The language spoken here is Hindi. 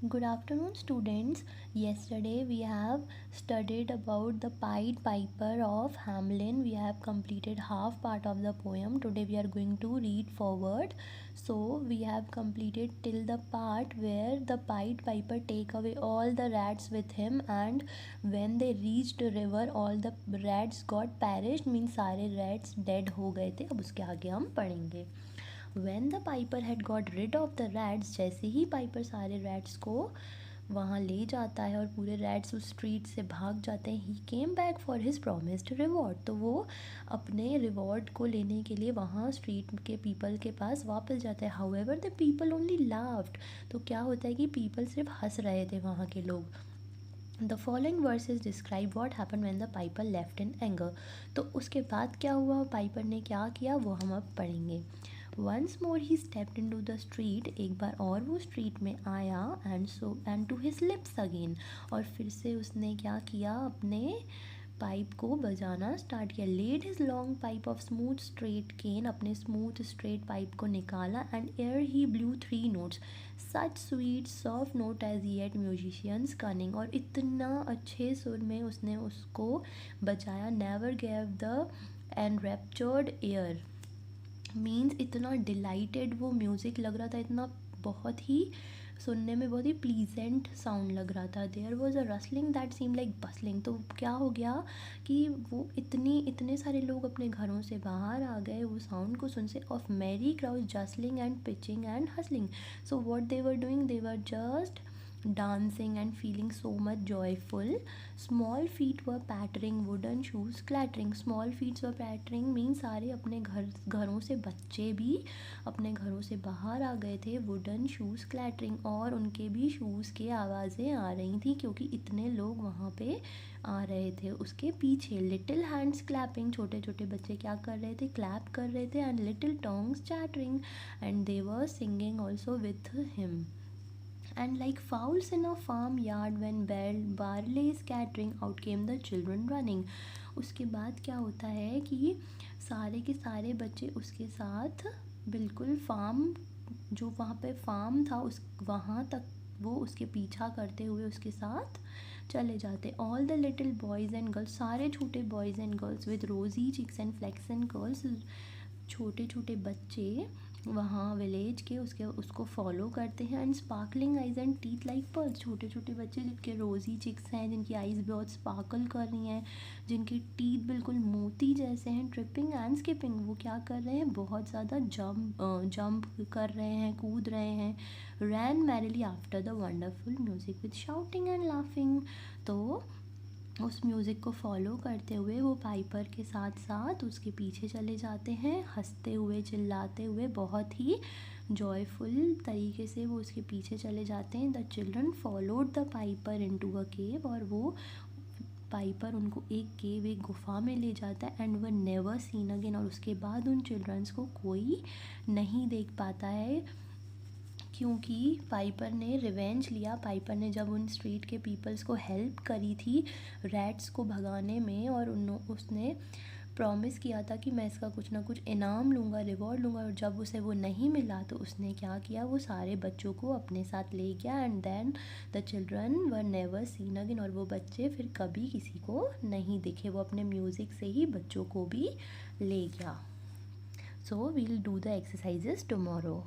Good afternoon, students. Yesterday we have studied about the Pied Piper of Hamelin. We have completed half part of the poem. Today we are going to read forward. So we have completed till the part where the Pied Piper take away all the rats with him, and when they reached the river all the rats got perished, means सारे rats dead हो गए थे. अब उसके आगे हम पढ़ेंगे. When the piper had got rid of the rats, जैसे ही पाइपर सारे रैट्स को वहाँ ले जाता है और पूरे रैट्स उस स्ट्रीट से भाग जाते हैं, he came back for his promised reward. तो वो अपने रिवॉर्ड को लेने के लिए वहाँ स्ट्रीट के पीपल के पास वापस जाते हैं. However the people only laughed. तो क्या होता है कि पीपल सिर्फ हंस रहे थे वहाँ के लोग. The following versus describe what happen when the Piper left in anger. तो उसके बाद क्या हुआ, पाइपर ने क्या किया, वो हम अब पढ़ेंगे. Once more he stepped into the street. एक बार और वो स्ट्रीट में आया. And to his lips again. और फिर से उसने क्या किया, अपने पाइप को बजाना स्टार्ट किया. Led his long pipe of smooth straight cane. अपने स्मूथ स्ट्रेट पाइप को निकाला. And ere he blew 3 notes. Such sweet soft note as yet musician's cunning. और इतना अच्छे सुर में उसने उसको बजाया. Never gave the enraptured air. Means इतना डिलाइटेड वो म्यूज़िक लग रहा था, इतना बहुत ही सुनने में बहुत ही प्लीजेंट साउंड लग रहा था. There was a rustling that seem like bustling. तो क्या हो गया कि वो इतने सारे लोग अपने घरों से बाहर आ गए वो साउंड को सुन से. Of merry crowds justling and pitching and hustling. So what they were doing, they were just dancing and feeling so much joyful. Small feet were pattering, wooden shoes clattering. Small feet were pattering means सारे अपने घरों से बच्चे भी अपने घरों से बाहर आ गए थे. wooden shoes clattering, और उनके भी शूज़ के आवाज़ें आ रही थी क्योंकि इतने लोग वहाँ पे आ रहे थे. उसके पीछे लिटिल हैंड्स क्लैपिंग. छोटे छोटे बच्चे क्या कर रहे थे, क्लैप कर रहे थे. And little tongs chattering and they were singing also with him. And like fowls in a farmyard when barley is scattering, out came the children running. उसके बाद क्या होता है कि सारे के सारे बच्चे उसके साथ बिल्कुल फार्म, जो वहाँ पे फार्म था उस वहाँ तक वो उसके पीछा करते हुए उसके साथ चले जाते. All the little boys and girls. सारे छोटे बॉयज़ एंड गर्ल्स विद रोजी चिक्स एंड फ्लेक्सन गर्ल्स. छोटे छोटे बच्चे वहाँ विलेज के उसको फॉलो करते हैं. And sparkling eyes and teeth like pearls. छोटे छोटे बच्चे जिनके रोज़ी चिक्स हैं, जिनकी आइज़ बहुत स्पार्कल कर रही हैं, जिनके टीथ बिल्कुल मोती जैसे हैं. Tripping and skipping. वो क्या कर रहे हैं, बहुत ज़्यादा जंप कर रहे हैं, कूद रहे हैं. Ran merrily after the wonderful music with shouting and laughing. तो उस म्यूज़िक को फॉलो करते हुए वो पाइपर के साथ साथ उसके पीछे चले जाते हैं, हंसते हुए चिल्लाते हुए बहुत ही जॉयफुल तरीके से वो उसके पीछे चले जाते हैं. The children followed the piper into a cave. और वो पाइपर उनको एक गुफा में ले जाता है. And were never seen again. और उसके बाद उन चिल्ड्रंस को कोई नहीं देख पाता है क्योंकि पाइपर ने रिवेंज लिया. पाइपर ने जब उन स्ट्रीट के पीपल्स को हेल्प करी थी रैट्स को भगाने में, और उसने प्रॉमिस किया था कि मैं इसका कुछ ना कुछ इनाम लूँगा, रिवॉर्ड लूँगा. और जब उसे वो नहीं मिला तो उसने क्या किया, वो सारे बच्चों को अपने साथ ले गया. And then the children were never seen again. और वो बच्चे फिर कभी किसी को नहीं दिखे. वो अपने म्यूज़िक से ही बच्चों को भी ले गया. So we'll do the exercises tomorrow.